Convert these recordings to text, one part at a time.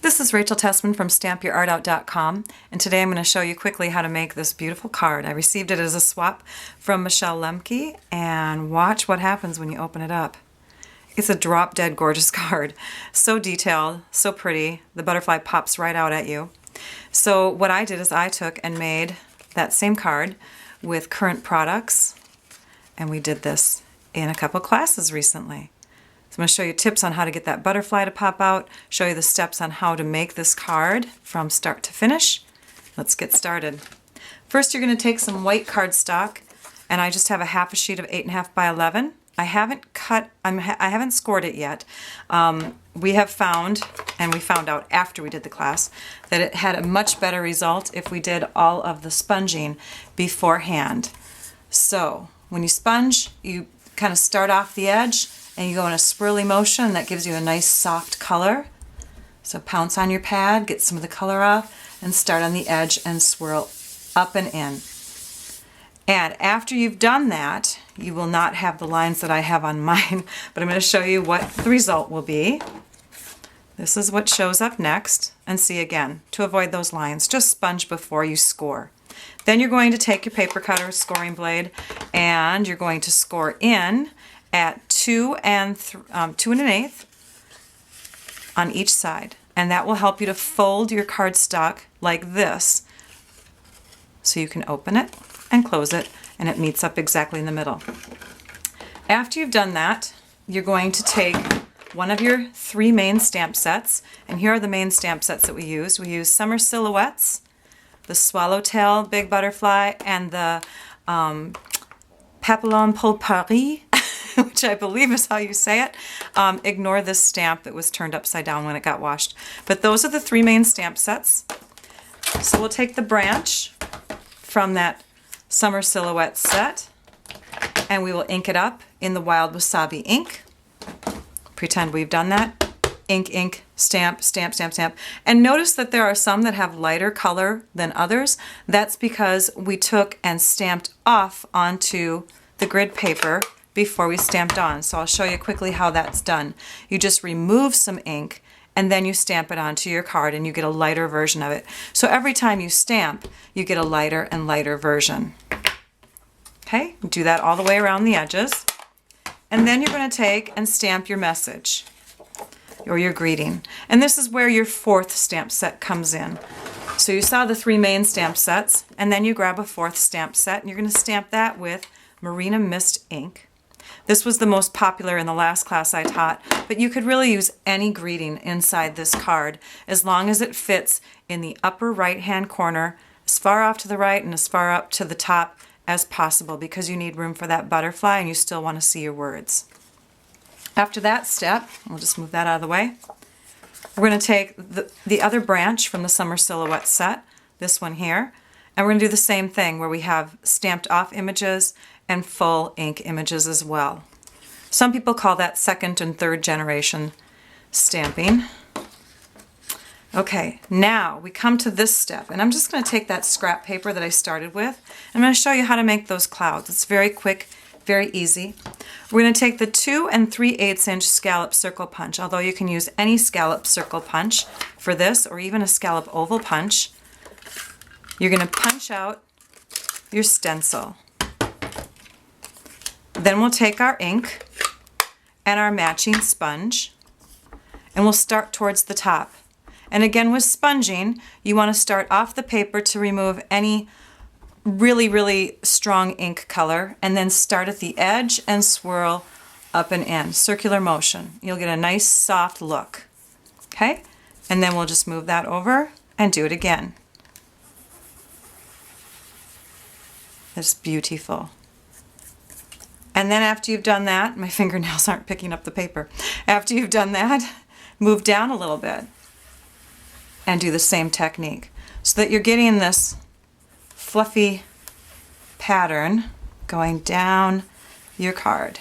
This is Rachel Tessman from StampYourArtOut.com, and today I'm going to show you quickly how to make this beautiful card. I received it as a swap from Michelle Lemke, and watch what happens when you open it up. It's a drop-dead gorgeous card. So detailed, so pretty. The butterfly pops right out at you. So what I did is I took and made that same card with current products, and we did this in a couple classes recently. So I'm going to show you tips on how to get that butterfly to pop out, show you the steps on how to make this card from start to finish. Let's get started. First, you're going to take some white cardstock, and I just have a half a sheet of 8.5 by 11. I haven't scored it yet. We have found, and we found out after we did the class, that it had a much better result if we did all of the sponging beforehand. So when you sponge, you kind of start off the edge and you go in a swirly motion that gives you a nice soft color. So pounce on your pad, get some of the color off, and start on the edge and swirl up and in. And after you've done that, you will not have the lines that I have on mine, but I'm going to show you what the result will be. This is what shows up next, and see again, to avoid those lines, just sponge before you score. Then you're going to take your paper cutter, scoring blade, and you're going to score in at 2 1/8 on each side, and that will help you to fold your cardstock like this, so you can open it and close it, and it meets up exactly in the middle. After you've done that, you're going to take one of your 3 main stamp sets, and here are the main stamp sets that we used. We used Summer Silhouettes, the Swallowtail Big Butterfly, and the Papillon Pour Paris, which I believe is how you say it. Ignore this stamp that was turned upside down when it got washed. But those are the 3 main stamp sets. So we'll take the branch from that Summer Silhouette set, and we will ink it up in the Wild Wasabi ink. Pretend we've done that. Ink, ink, stamp, stamp, stamp, stamp. And notice that there are some that have lighter color than others. That's because we took and stamped off onto the grid paper before we stamped on. So I'll show you quickly how that's done. You just remove some ink and then you stamp it onto your card and you get a lighter version of it. So every time you stamp, you get a lighter and lighter version. Okay, do that all the way around the edges. And then you're going to take and stamp your message or your greeting. And this is where your 4th stamp set comes in. So you saw the 3 main stamp sets, and then you grab a 4th stamp set, and you're going to stamp that with Marina Mist ink. This was the most popular in the last class I taught, but you could really use any greeting inside this card as long as it fits in the upper right-hand corner, as far off to the right and as far up to the top as possible, because you need room for that butterfly and you still want to see your words. After that step, we'll just move that out of the way. We're going to take the other branch from the Summer Silhouette set, this one here, and we're going to do the same thing where we have stamped off images and full ink images as well. Some people call that 2nd and 3rd generation stamping. Okay, now we come to this step, and I'm just going to take that scrap paper that I started with, and I'm going to show you how to make those clouds. It's very quick, very easy. We're going to take the 2 3/8 inch scallop circle punch, although you can use any scallop circle punch for this, or even a scallop oval punch. You're going to punch out your stencil. Then we'll take our ink and our matching sponge, and we'll start towards the top. And again, with sponging, you want to start off the paper to remove any really, really strong ink color, and then start at the edge and swirl up and in. Circular motion. You'll get a nice soft look. Okay? And then we'll just move that over and do it again. That's beautiful. And then after you've done that, my fingernails aren't picking up the paper. After you've done that, move down a little bit and do the same technique so that you're getting this fluffy pattern going down your card.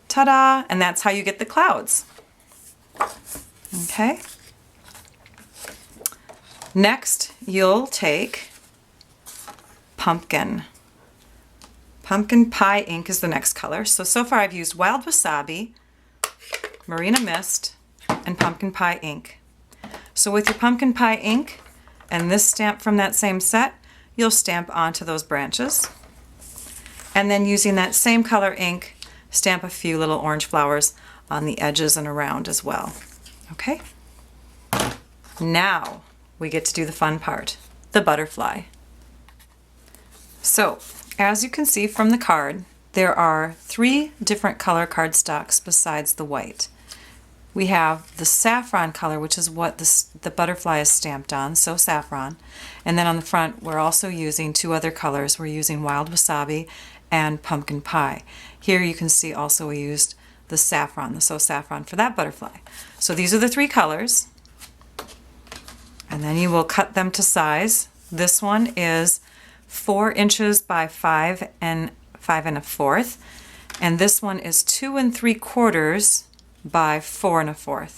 Ta-da! And that's how you get the clouds. Okay? Next, you'll take pumpkin. Pumpkin Pie ink is the next color. So far I've used Wild Wasabi, Marina Mist, and Pumpkin Pie ink. So with your pumpkin pie ink and this stamp from that same set, you'll stamp onto those branches. And then using that same color ink, stamp a few little orange flowers on the edges and around as well. Okay? Now we get to do the fun part, the butterfly. So, as you can see from the card, there are 3 different color cardstocks besides the white. We have the saffron color, which is what the butterfly is stamped on, so saffron. And then on the front, we're also using 2 other colors. We're using wild wasabi and pumpkin pie. Here you can see also we used the saffron, the so saffron for that butterfly. So these are the 3 colors. And then you will cut them to size. This one is 4 inches by 5 and 5 1/4. And this one is 2 3/4 by 4 1/4.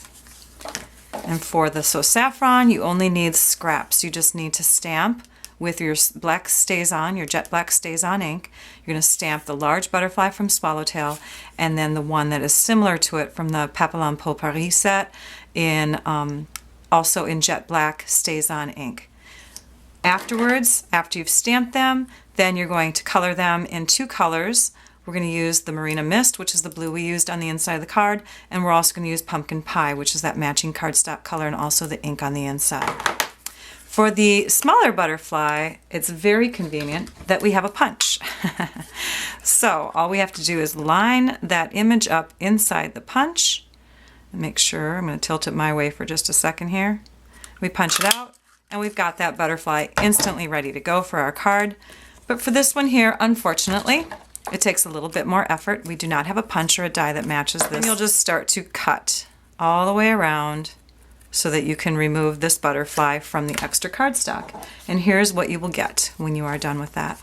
And for the so saffron, you only need scraps. You just need to stamp with your black StazOn, your jet black StazOn ink. You're going to stamp the large butterfly from Swallowtail and then the one that is similar to it from the Papillon Pour Paris set in also in jet black StazOn ink. Afterwards, after you've stamped them, then you're going to color them in 2 colors. We're going to use the Marina Mist, which is the blue we used on the inside of the card, and we're also going to use Pumpkin Pie, which is that matching cardstock color and also the ink on the inside. For the smaller butterfly, it's very convenient that we have a punch. So all we have to do is line that image up inside the punch. And make sure, I'm going to tilt it my way for just a second here. We punch it out, and we've got that butterfly instantly ready to go for our card. But for this one here, unfortunately, it takes a little bit more effort. We do not have a punch or a die that matches this. And you'll just start to cut all the way around so that you can remove this butterfly from the extra cardstock. And here's what you will get when you are done with that.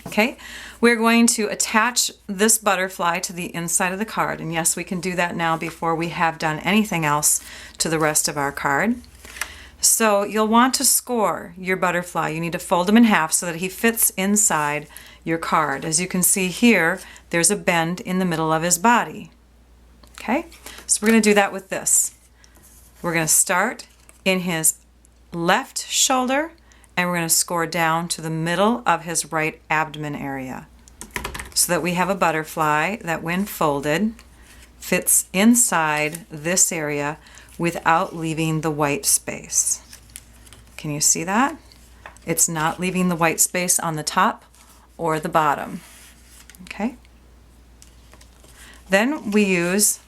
Okay, we're going to attach this butterfly to the inside of the card. And yes, we can do that now before we have done anything else to the rest of our card. So you'll want to score your butterfly. You need to fold him in half so that he fits inside your card. As you can see here, there's a bend in the middle of his body. Okay, so we're going to do that with this. We're going to start in his left shoulder and we're going to score down to the middle of his right abdomen area so that we have a butterfly that when folded fits inside this area without leaving the white space. Can you see that? It's not leaving the white space on the top or the bottom. Okay? Then we use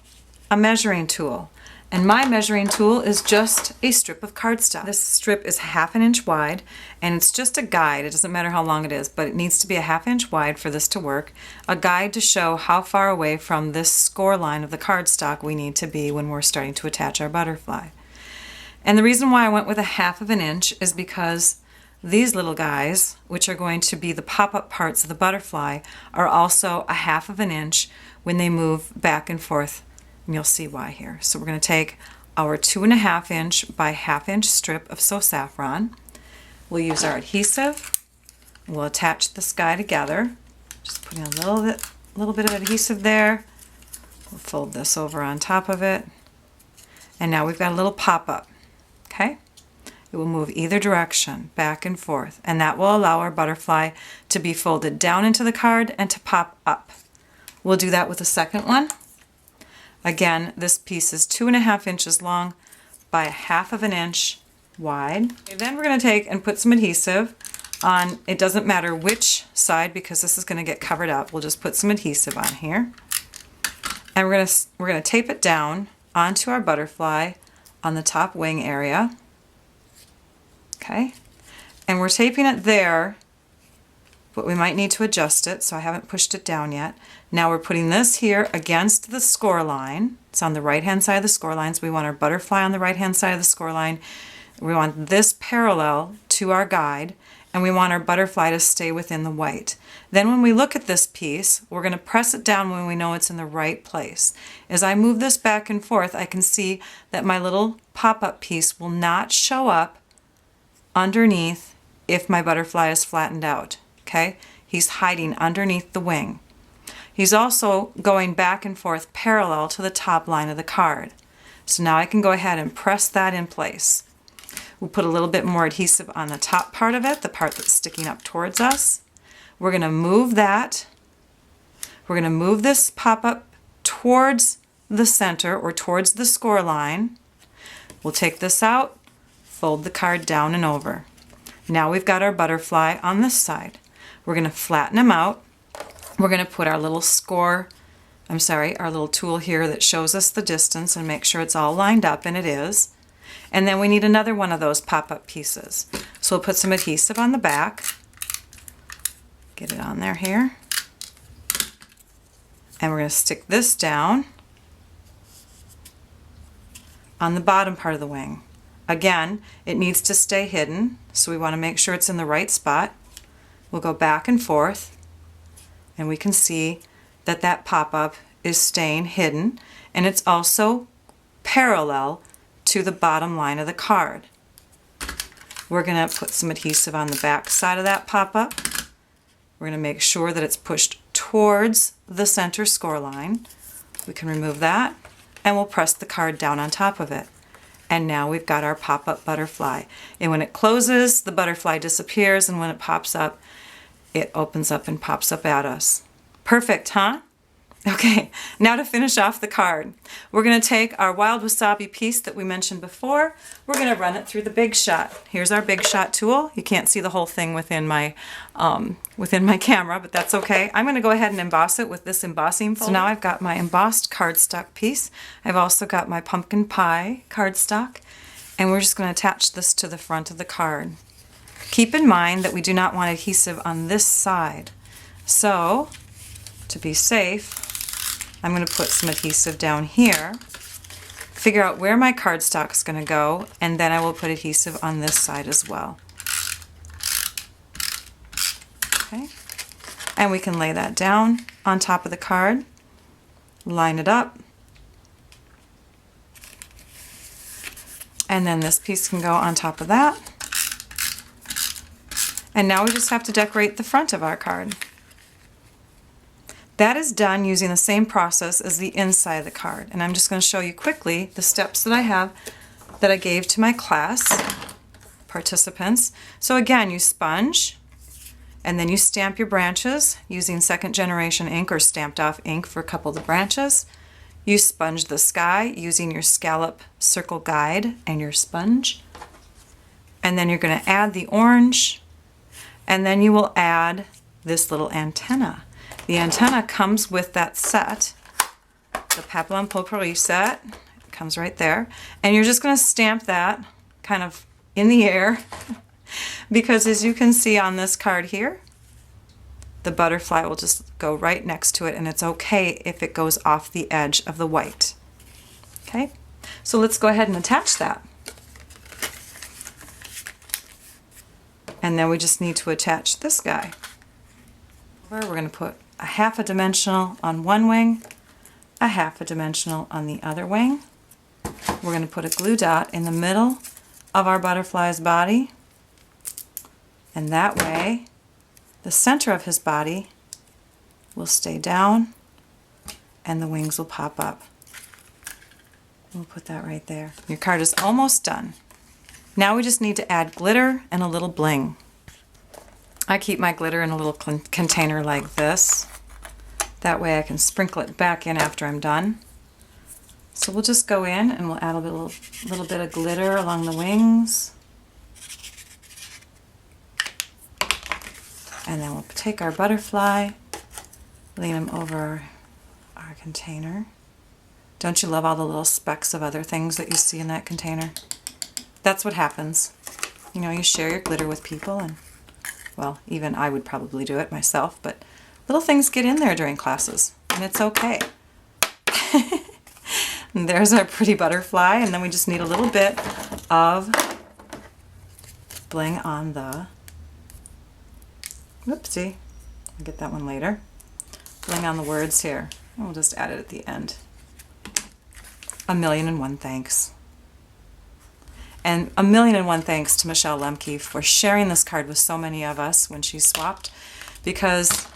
a measuring tool. And my measuring tool is just a strip of cardstock. This strip is 1/2 inch wide, and it's just a guide. It doesn't matter how long it is, but it needs to be 1/2 inch wide for this to work. A guide to show how far away from this score line of the cardstock we need to be when we're starting to attach our butterfly. And the reason why I went with 1/2 inch is because these little guys, which are going to be the pop-up parts of the butterfly, are also 1/2 inch when they move back and forth. And you'll see why here. So we're going to take our 2.5 inch by 1/2 inch strip of So Saffron. We'll use our adhesive. We'll attach this guy together. Just putting a little bit of adhesive there. We'll fold this over on top of it. And now we've got a little pop-up. Okay? It will move either direction, back and forth. And that will allow our butterfly to be folded down into the card and to pop up. We'll do that with the second one. Again, this piece is 2.5 inches long by 1/2 inch wide. And then we're going to take and put some adhesive on, it doesn't matter which side because this is going to get covered up. We'll just put some adhesive on here. And we're going to tape it down onto our butterfly on the top wing area. Okay? And we're taping it there, but we might need to adjust it, so I haven't pushed it down yet. Now we're putting this here against the score line. It's on the right-hand side of the score line, so we want our butterfly on the right-hand side of the score line. We want this parallel to our guide, and we want our butterfly to stay within the white. Then when we look at this piece, we're going to press it down when we know it's in the right place. As I move this back and forth, I can see that my little pop-up piece will not show up underneath if my butterfly is flattened out. Okay? He's hiding underneath the wing. He's also going back and forth parallel to the top line of the card. So now I can go ahead and press that in place. We'll put a little bit more adhesive on the top part of it, the part that's sticking up towards us. We're going to move that. We're going to move this pop-up towards the center or towards the score line. We'll take this out, fold the card down and over. Now we've got our butterfly on this side. We're going to flatten them out. We're going to put our little our little tool here that shows us the distance and make sure it's all lined up, and it is. And then we need another one of those pop-up pieces. So we'll put some adhesive on the back. Get it on there here. And we're going to stick this down on the bottom part of the wing. Again, it needs to stay hidden, so we want to make sure it's in the right spot. We'll go back and forth, and we can see that that pop-up is staying hidden, and it's also parallel to the bottom line of the card. We're going to put some adhesive on the back side of that pop-up. We're going to make sure that it's pushed towards the center score line. We can remove that, and we'll press the card down on top of it. And now we've got our pop-up butterfly. And when it closes, the butterfly disappears, and when it pops up, it opens up and pops up at us. Perfect, huh? Okay, now to finish off the card, we're going to take our wild wasabi piece that we mentioned before. We're going to run it through the Big Shot. Here's our Big Shot tool. You can't see the whole thing within my camera, but that's okay. I'm going to go ahead and emboss it with this embossing folder. So now I've got my embossed cardstock piece. I've also got my pumpkin pie cardstock, and we're just going to attach this to the front of the card. Keep in mind that we do not want adhesive on this side. So, to be safe, I'm going to put some adhesive down here, figure out where my cardstock is going to go, and then I will put adhesive on this side as well. Okay, and we can lay that down on top of the card, line it up, and then this piece can go on top of that. And now we just have to decorate the front of our card. That is done using the same process as the inside of the card. And I'm just going to show you quickly the steps that I gave to my class participants. So again, you sponge, and then you stamp your branches using second generation ink or stamped off ink for a couple of the branches. You sponge the sky using your scallop circle guide and your sponge. And then you're going to add the orange, and then you will add this little antenna. The antenna comes with that set, the Papillon Potpourri set. It comes right there. And you're just going to stamp that kind of in the air because as you can see on this card here, the butterfly will just go right next to it, and it's okay if it goes off the edge of the white. Okay, so let's go ahead and attach that. And then we just need to attach this guy. We're going to put a half a dimensional on one wing, a half a dimensional on the other wing. We're going to put a glue dot in the middle of our butterfly's body, and that way the center of his body will stay down and the wings will pop up. We'll put that right there. Your card is almost done. Now we just need to add glitter and a little bling. I keep my glitter in a little container like this. That way I can sprinkle it back in after I'm done. So we'll just go in and we'll add a little bit of glitter along the wings. And then we'll take our butterfly, lean him over our container. Don't you love all the little specks of other things that you see in that container? That's what happens. You know, you share your glitter with people, and well, even I would probably do it myself, but little things get in there during classes, and it's okay. And there's our pretty butterfly, and then we just need a little bit of bling on the, whoopsie, I'll get that one later, bling on the words here. We'll just add it at the end. 1,000,001 thanks. And 1,000,001 thanks to Michelle Lemke for sharing this card with so many of us when she swapped, because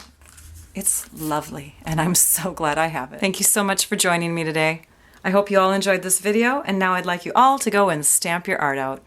it's lovely and I'm so glad I have it. Thank you so much for joining me today. I hope you all enjoyed this video, and now I'd like you all to go and stamp your art out.